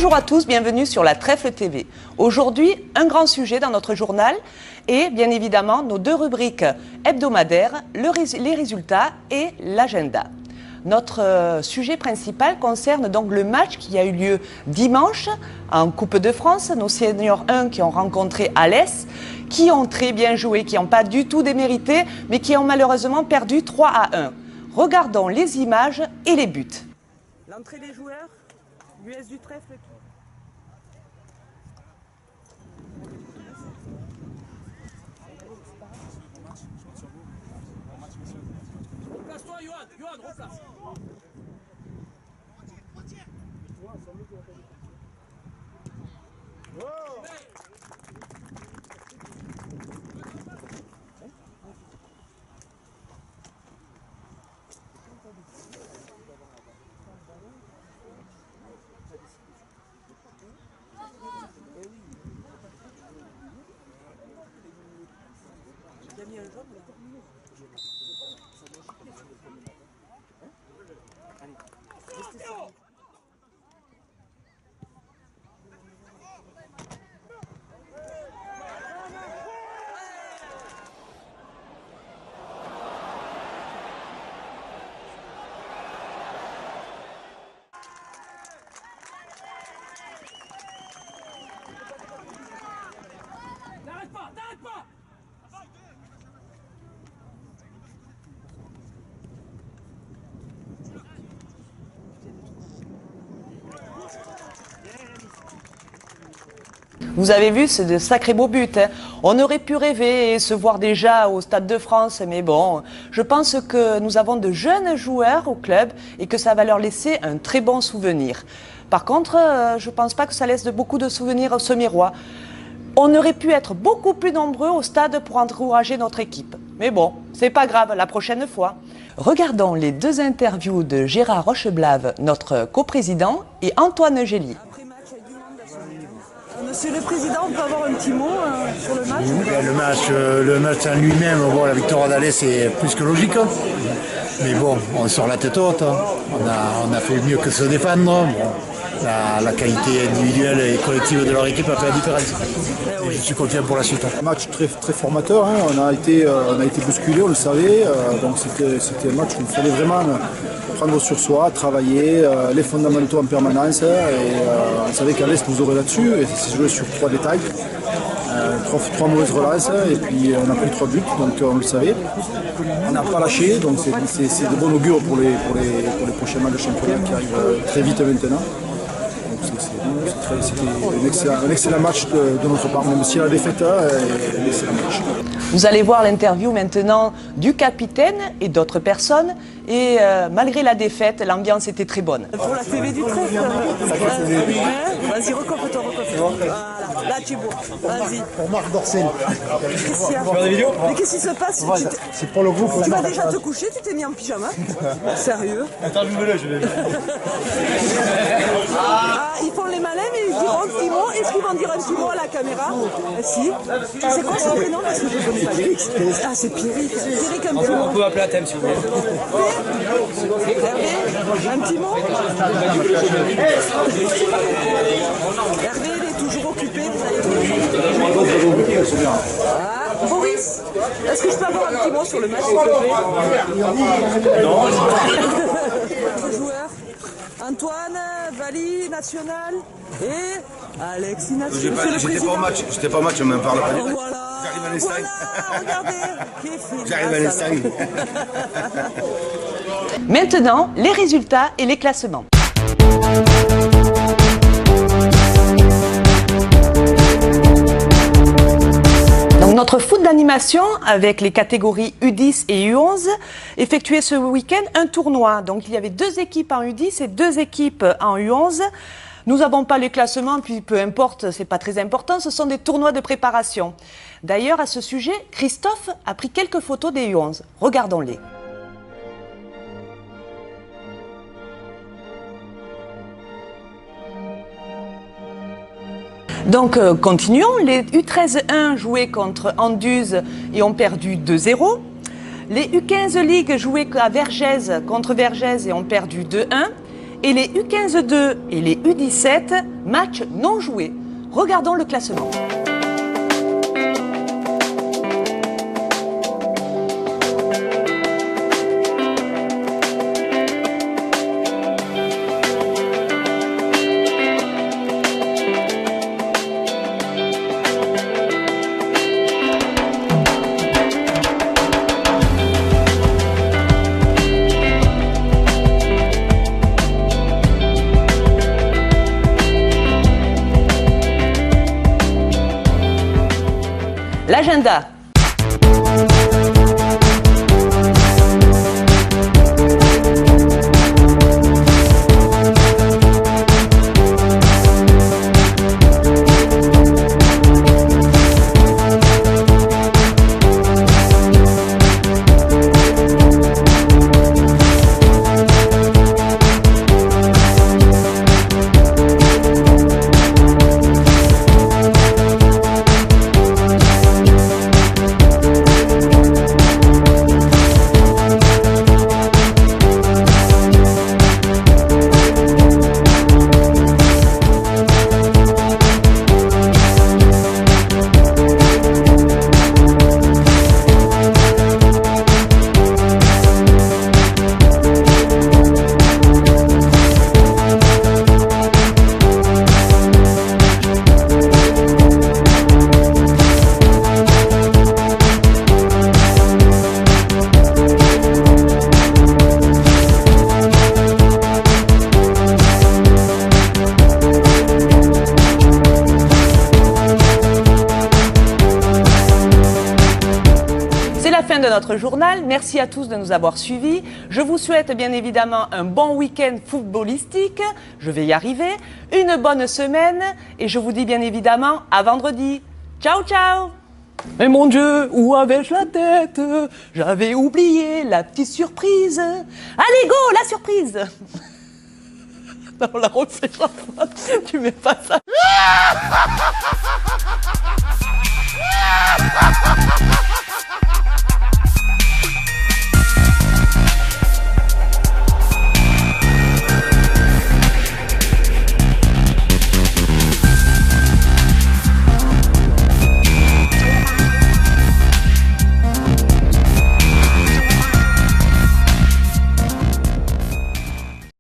Bonjour à tous, bienvenue sur la Trèfle TV. Aujourd'hui, un grand sujet dans notre journal et bien évidemment nos deux rubriques hebdomadaires, les résultats et l'agenda. Notre sujet principal concerne donc le match qui a eu lieu dimanche en Coupe de France. Nos seniors 1 qui ont rencontré Alès, qui ont très bien joué, qui n'ont pas du tout démérité, mais qui ont malheureusement perdu 3-1. Regardons les images et les buts. L'entrée des joueurs, l'US du Trèfle. Replace-toi, Johan, replace. T'arrêtes pas. Vous avez vu, c'est de sacrés beaux buts. Hein. On aurait pu rêver et se voir déjà au Stade de France, mais bon, je pense que nous avons de jeunes joueurs au club et que ça va leur laisser un très bon souvenir. Par contre, je ne pense pas que ça laisse beaucoup de souvenirs au Semirois. On aurait pu être beaucoup plus nombreux au stade pour encourager notre équipe. Mais bon, c'est pas grave, la prochaine fois. Regardons les deux interviews de Gérard Rocheblave, notre coprésident, et Antoine Gély. Monsieur le Président, on peut avoir un petit mot sur le match? Le match en lui-même, bon, la victoire d'Alès c'est plus que logique. Hein. Mais bon, on sort la tête haute. Hein. On a fait mieux que se défendre. Bon, la qualité individuelle et collective de leur équipe a fait la différence. Et je suis confiant pour la suite. Un match très formateur. Hein. On a été bousculé, on le savait. Donc c'était un match où il fallait vraiment prendre sur soi, travailler, les fondamentaux en permanence. Et on savait qu'Alès nous aurait là-dessus. Et c'est joué sur 3 détails. 3 mauvaises relances. Et puis on a pris 3 buts, donc on le savait. On n'a pas lâché, donc c'est de bon augure pour les prochains matchs de championnat qui arrivent très vite maintenant. C'était un excellent match de notre part, même si la défaite est un excellent match. Vous allez voir l'interview maintenant du capitaine et d'autres personnes. Et malgré la défaite, l'ambiance était très bonne. Pour la TV du Trèfle. Vas-y, recoiffe-toi. Voilà, là tu es beau. Vas-y. Pour Marc Dorcel. Qu'est-ce qu'il y a? Mais qu'est-ce qui se passe? C'est pour le groupe. Tu vas déjà te coucher, tu t'es mis en pyjama? Sérieux? Attends, je l'ai. Ah, ils font les malins, mais ils diront un petit mot. Est-ce qu'ils vont dire un petit mot à la caméra? Si. C'est quoi son prénom? Parce que je ne connais pas. Ah, c'est Pierrick. Pierrick, un petit mot. On peut appeler à thème si vous voulez. Hervé, un petit mot. Hervé, il est toujours occupé, vous allez voir. Ah, Boris, est-ce que je peux avoir un petit mot sur le match, s'il te plaît? Non. Votre joueur, Antoine, Vali, National et Alexis National. J'étais pas au match, on m'en parle pas. Voilà. J'arrive à l'Estagne. Voilà, regardez. J'arrive à l'Estagne. Maintenant, les résultats et les classements. Donc notre foot d'animation avec les catégories U10 et U11 effectuait ce week-end un tournoi. Donc il y avait 2 équipes en U10 et 2 équipes en U11. Nous n'avons pas les classements, puis peu importe, c'est pas très important, ce sont des tournois de préparation. D'ailleurs, à ce sujet, Christophe a pris quelques photos des U11. Regardons-les. Donc continuons, les U13-1 jouaient contre Anduze et ont perdu 2-0. Les U15 Ligue jouaient à Vergès contre Vergès et ont perdu 2-1. Et les U15-2 et les U17, match non joué. Regardons le classement. L'agenda. Fin de notre journal. Merci à tous de nous avoir suivis. Je vous souhaite bien évidemment un bon week-end footballistique. Je vais y arriver. Une bonne semaine. Et je vous dis bien évidemment à vendredi. Ciao, ciao! Mais mon Dieu, où avais-je la tête? J'avais oublié la petite surprise. Allez, go, la surprise! Non, on la refait chaque fois. Tu mets pas ça.